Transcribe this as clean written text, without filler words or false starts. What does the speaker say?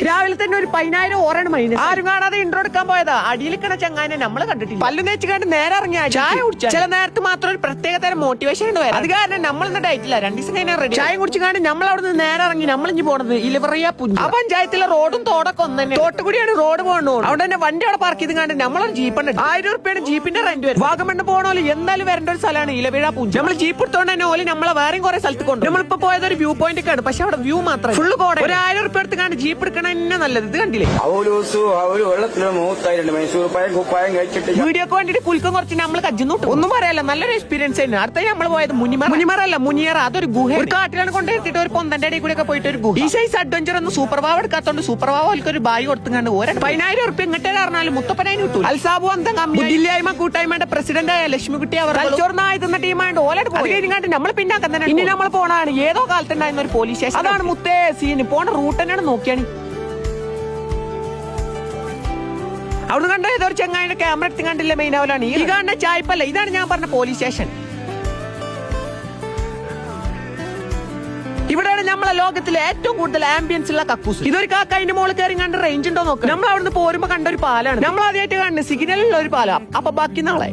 രാവിലെ തന്നെ ഒരു 10,000 ഓറാണ് മൈനസ്. ആരും കാണാതെ ഇൻട്രോ എടുക്കാൻ പോയതാ. അടിയിലിക്കണ ചങ്ങാനെ നമ്മള് കണ്ടിട്ടില്ല. പല്ലു തേച്ച് കണ്ട് നേരെ ഇറങ്ങിയ ചായ കുടിച്ചാൽ ചില നേരത്ത് മാത്രം ഒരു പ്രത്യേക തരം മോട്ടിവേഷൻ ഉണ്ട്. അത് കാരണം നമ്മൾ ഇന്ന് ഡയറ്റില്ല. 2 ദിവസം കഴിഞ്ഞാൽ റെഡി. ചായ കുടിച്ചു കാണി നമ്മൾ അവിടെ നേരെ ഇറങ്ങി. നമ്മൾ ഇഞ്ഞ് പോണത് ഇലവറിയ പുഞ്ച. ആ പഞ്ചായത്തിലെ റോഡും തോടൊക്കെ ഒന്ന് തന്നെ. തോട്ടുകൂടിയാണ് റോഡ് പോകണു. അവിടെ തന്നെ വണ്ടി അവിടെ പാർക്ക് ചെയ്ത് കണ്ട് നമ്മളൊരു ജീപ്പുണ്ട്. 1000 രൂപയാണ് ജീപ്പിന്റെ റെന്റ് വരും. വാഗമണ്ണ് പോകണോല് എന്തായാലും വരേണ്ട ഒരു സ്ഥലമാണ് ഇലവിഴ പുഞ്ച. നമ്മൾ ജീപ്പ് എടുത്തോണ്ട് തന്നെ ഓല് നമ്മളെ വേറെയും കുറെ സ്ഥലത്ത് കൊണ്ട്. നമ്മളിപ്പോ പോയത് ഒരു വ്യൂ പോയിന്റ് ആണ്. പക്ഷെ അവിടെ വ്യൂ മാത്രം ഫുള്ള് കോട. ഒരു 1000 രൂപ എടുത്ത് കണ്ട് ജീപ്പ് എടുക്കണ തന്നെ നല്ലത്. ഇത് കണ്ടില്ലേ വീഡിയോക്ക് വേണ്ടിട്ട് കുൽക്കം കുറച്ച് നമ്മൾ കജ്ജുന്നു. ഒന്നും പറയാല്ല, നല്ലൊരു എക്സ്പീരിയൻസ് തന്നെ. അടുത്ത നമ്മൾ പോയത് മുനിമറല്ല മുനിയറ. അതൊരു ഗുഹ. ഒരു കാട്ടിലാണ് കൊണ്ടെടുത്തിട്ട് ഒരു പൊന്തന്റെ ഇടയിൽ കൂടെ ഒക്കെ പോയിട്ട് ഒരു ഗുഹ. ഈ സൈസ് അഡ്വഞ്ചർ ഒന്നും സൂപ്പർ വാവ് എടുക്കാത്തോണ്ട് സൂപ്പർ വാവ് ഒരു ബായി കൊടുത്തുകൊണ്ട് 10,000 രൂപ ഇങ്ങോട്ടേ പറഞ്ഞാലും മുത്തപ്പനായി കിട്ടും. അൽസാബു അന്തം ബുദ്ധില്ലായ്മ കൂട്ടായ്മയുടെ പ്രസിഡന്റായ ലക്ഷ്മിക്കുട്ടി അവർ ചോർന്നായിരുന്ന ടീമായിട്ട് ഓലട്ട് പോയി കഴിഞ്ഞാണ്ട് നമ്മൾ പിന്നാക്കം തന്നെ. ഇനി നമ്മൾ പോണാണ് ഏതോ കാലത്തുണ്ടായിരുന്ന ഒരു പോലീസ് സ്റ്റേഷൻ. അതാണ് മുത്തേ സീന്. പോണ റൂട്ട് തന്നെയാണ് നോക്കിയാണ്. അവിടുന്ന് കണ്ട ഏതോ ഒരു ചെങ്ങായിന്റെ ക്യാമറ എടുത്ത് കണ്ടില്ല. മെയിൻ ആവലാണ് ഈ കാണുന്ന ചായ്പല്ല. ഇതാണ് ഞാൻ പറഞ്ഞ പോലീസ് സ്റ്റേഷൻ. ഇവിടെയാണ് നമ്മളെ ലോകത്തിലെ ഏറ്റവും കൂടുതൽ ആംബിയൻസ് ഉള്ള കക്കൂസ്. ഇതൊരു കാക്ക അതിന്റെ മുകളിൽ കയറി കണ്ട് റേഞ്ച് ഉണ്ടോ നോക്കാം. നമ്മൾ അവിടുന്ന് പോരുമ്പോ കണ്ട ഒരു പാലാണ്. നമ്മൾ ആദ്യമായിട്ട് കാണുന്നത് സിഗ്നലുള്ള ഒരു പാലം. അപ്പൊ ബാക്കി നാളെ